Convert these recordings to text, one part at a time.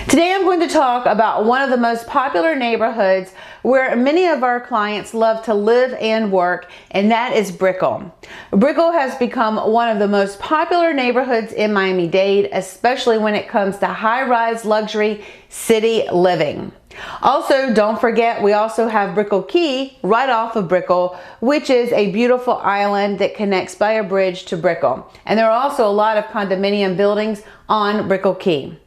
Today I'm going to talk about one of the most popular neighborhoods where many of our clients love to live and work, and that is Brickell. Brickell has become one of the most popular neighborhoods in Miami-Dade, especially when it comes to high-rise luxury city living. Also, don't forget, we also have Brickell Key right off of Brickell, which is a beautiful island that connects by a bridge to Brickell. And there are also a lot of condominium buildings on Brickell Key.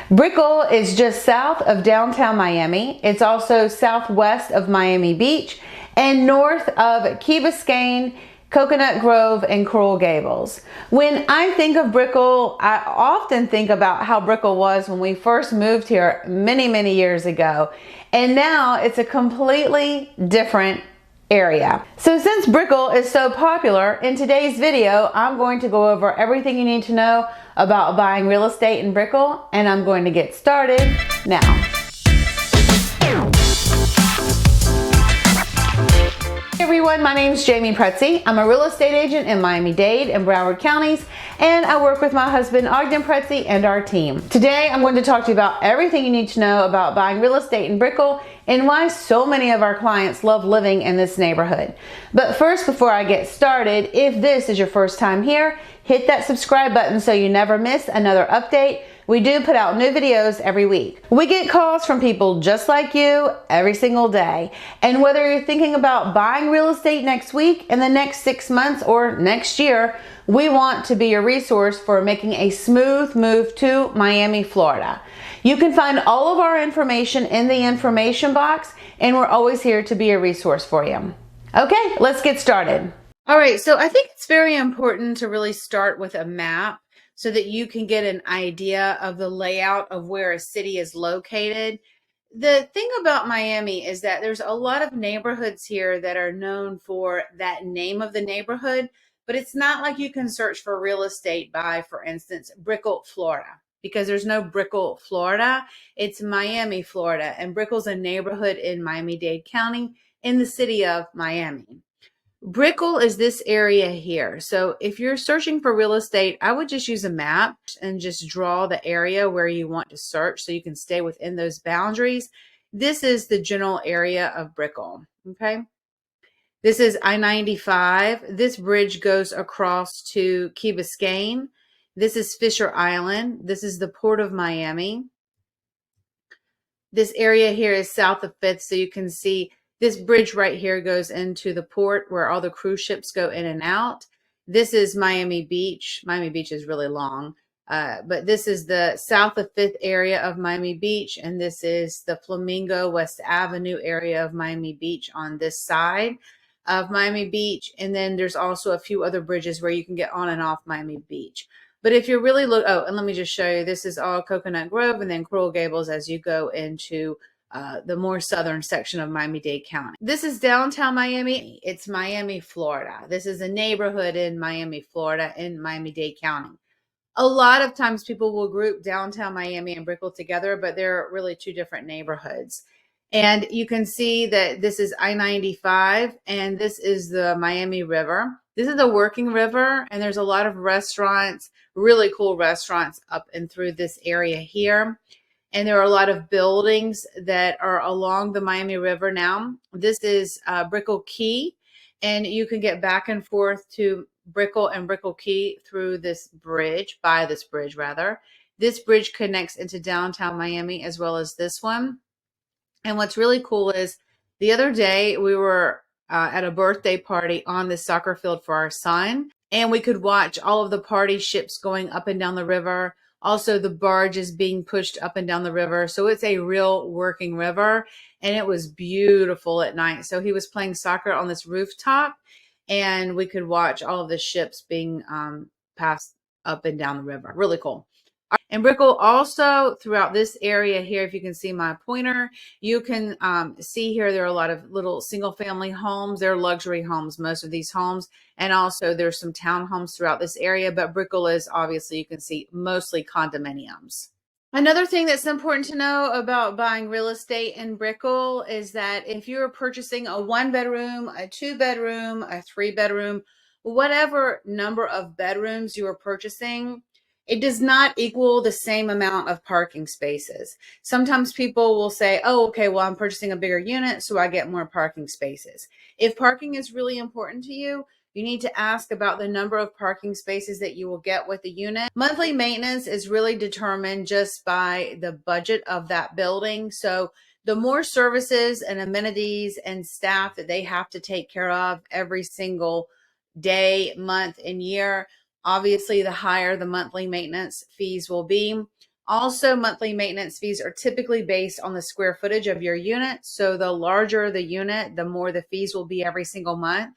Brickell is just south of downtown Miami. It's also southwest of Miami Beach and north of Key Biscayne, Coconut Grove, and Coral Gables. When I think of Brickell, I often think about how Brickell was when we first moved here many years ago. And now it's a completely different area. So since Brickell is so popular, in today's video, I'm going to go over everything you need to know about buying real estate in Brickell, and I'm going to get started now. Hey everyone, my name is Jamey Prezzi. I'm a real estate agent in Miami-Dade and Broward counties, and I work with my husband Ognjen Prezzi and our team. Today I'm going to talk to you about everything you need to know about buying real estate in Brickell and why so many of our clients love living in this neighborhood. But first, before I get started, if this is your first time here, hit that subscribe button so you never miss another update. We do put out new videos every week. We get calls from people just like you every single day. And whether you're thinking about buying real estate next week, in the next 6 months, or next year, we want to be your resource for making a smooth move to Miami, Florida. You can find all of our information in the information box, and we're always here to be a resource for you. Okay, let's get started. All right, so I think it's very important to really start with a map so that you can get an idea of the layout of where a city is located. The thing about Miami is that there's a lot of neighborhoods here that are known for that name of the neighborhood, but it's not like you can search for real estate by, for instance, Brickell, Florida, because there's no Brickell, Florida. It's Miami, Florida, and Brickell's a neighborhood in Miami-Dade County in the city of Miami. Brickell is this area here. So if you're searching for real estate, I would just use a map and just draw the area where you want to search so you can stay within those boundaries. This is the general area of Brickell, okay? This is I-95. This bridge goes across to Key Biscayne. This is Fisher Island. This is the Port of Miami. This area here is south of 5th, so you can see this bridge right here goes into the port where all the cruise ships go in and out. This is Miami Beach. Miami Beach is really long, but this is the south of 5th area of Miami Beach, and this is the Flamingo West Avenue area of Miami Beach on this side of Miami Beach. And then there's also a few other bridges where you can get on and off Miami Beach. But if you really look, oh, and let me just show you, this is all Coconut Grove and then Coral Gables as you go into the more southern section of Miami-Dade County. This is downtown Miami. It's Miami, Florida. This is a neighborhood in Miami, Florida in Miami-Dade County. A lot of times people will group downtown Miami and Brickell together, but they're really two different neighborhoods. And you can see that this is I-95 and this is the Miami River. This is a working river, and there's a lot of restaurants, really cool restaurants up and through this area here. And there are a lot of buildings that are along the Miami River now. This is Brickell Key, and you can get back and forth to Brickell and Brickell Key through this bridge, by this bridge rather. This bridge connects into downtown Miami as well as this one. And what's really cool is the other day we were at a birthday party on the soccer field for our son, and we could watch all of the party ships going up and down the river. Also, the barge is being pushed up and down the river. So it's a real working river, and it was beautiful at night. So he was playing soccer on this rooftop, and we could watch all of the ships being passed up and down the river. Really cool. And Brickell also, throughout this area here, if you can see my pointer, you can see here there are a lot of little single family homes. They're luxury homes, most of these homes. And also there's some townhomes throughout this area, but Brickell is obviously, you can see, mostly condominiums. Another thing that's important to know about buying real estate in Brickell is that if you're purchasing a 1-bedroom, a 2-bedroom, a 3-bedroom, whatever number of bedrooms you are purchasing, it does not equal the same amount of parking spaces. Sometimes people will say, oh, okay, well, I'm purchasing a bigger unit, so I get more parking spaces. If parking is really important to you, you need to ask about the number of parking spaces that you will get with the unit. Monthly maintenance is really determined just by the budget of that building. So the more services and amenities and staff that they have to take care of every single day, month, and year, obviously the higher the monthly maintenance fees will be. Also, monthly maintenance fees are typically based on the square footage of your unit. So the larger the unit, the more the fees will be every single month.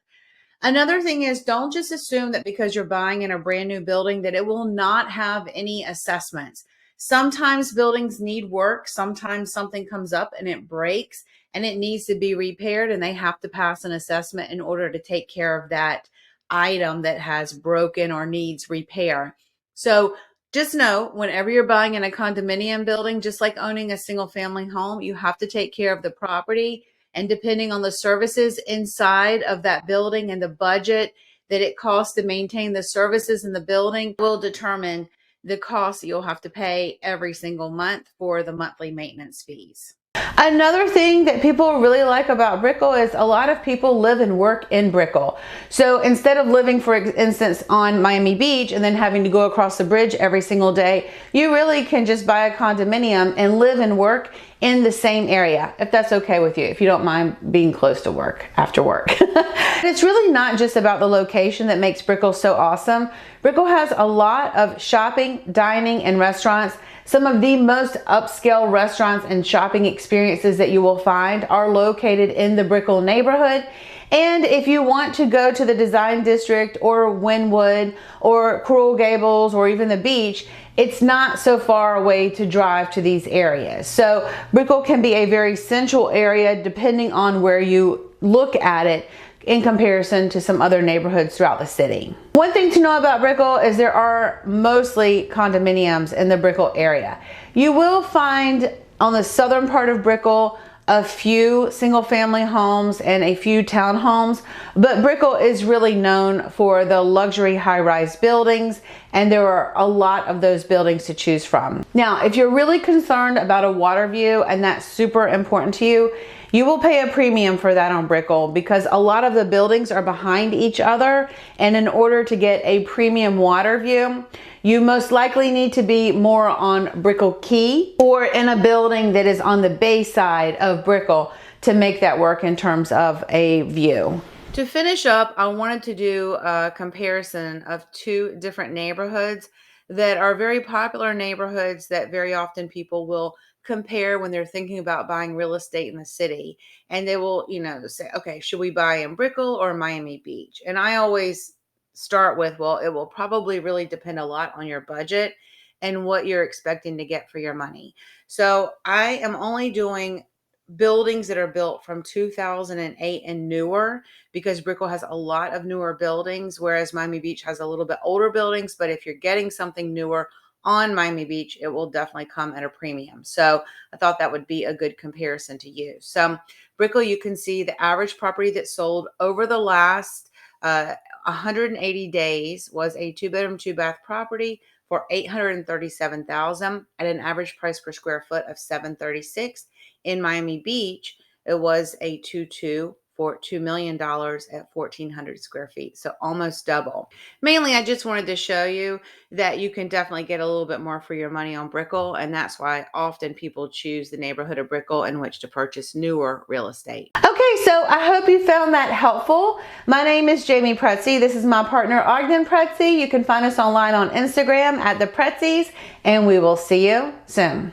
Another thing is, don't just assume that because you're buying in a brand new building that it will not have any assessments. Sometimes buildings need work. Sometimes something comes up and it breaks and it needs to be repaired, and they have to pass an assessment in order to take care of that item that has broken or needs repair. So just know, whenever you're buying in a condominium building, just like owning a single family home, you have to take care of the property. And depending on the services inside of that building and the budget that it costs to maintain the services in the building will determine the cost that you'll have to pay every single month for the monthly maintenance fees. Another thing that people really like about Brickell is a lot of people live and work in Brickell. So instead of living, for instance, on Miami Beach and then having to go across the bridge every single day, you really can just buy a condominium and live and work in the same area, if that's okay with you, if you don't mind being close to work after work. It's really not just about the location that makes Brickell so awesome. Brickell has a lot of shopping, dining, and restaurants. Some of the most upscale restaurants and shopping experiences that you will find are located in the Brickell neighborhood. And if you want to go to the Design District or Wynwood or Coral Gables or even the beach, it's not so far away to drive to these areas. So Brickell can be a very central area depending on where you look at it in comparison to some other neighborhoods throughout the city. One thing to know about Brickell is there are mostly condominiums in the Brickell area. You will find on the southern part of Brickell a few single family homes and a few townhomes, but Brickell is really known for the luxury high-rise buildings, and there are a lot of those buildings to choose from. Now, if you're really concerned about a water view and that's super important to you, you will pay a premium for that on Brickell because a lot of the buildings are behind each other, and in order to get a premium water view, you most likely need to be more on Brickell Key or in a building that is on the bay side of Brickell to make that work in terms of a view. To finish up, I wanted to do a comparison of two different neighborhoods that are very popular neighborhoods that very often people will compare when they're thinking about buying real estate in the city. And they will, say, okay, should we buy in Brickell or Miami Beach? And I always start with, well, it will probably really depend a lot on your budget and what you're expecting to get for your money. So I am only doing buildings that are built from 2008 and newer because Brickell has a lot of newer buildings, whereas Miami Beach has a little bit older buildings. But if you're getting something newer on Miami Beach, it will definitely come at a premium. So I thought that would be a good comparison to use. So Brickell, you can see the average property that sold over the last 180 days was a 2-bedroom, 2-bath property for $837,000 at an average price per square foot of $736. In Miami Beach, it was a 2-2 for $2 million at 1,400 square feet. So almost double. Mainly, I just wanted to show you that you can definitely get a little bit more for your money on Brickell. And that's why often people choose the neighborhood of Brickell in which to purchase newer real estate. Okay, so I hope you found that helpful. My name is Jamey Prezzi. This is my partner, Ognjen Prezzi. You can find us online on Instagram at the Prezzis, and we will see you soon.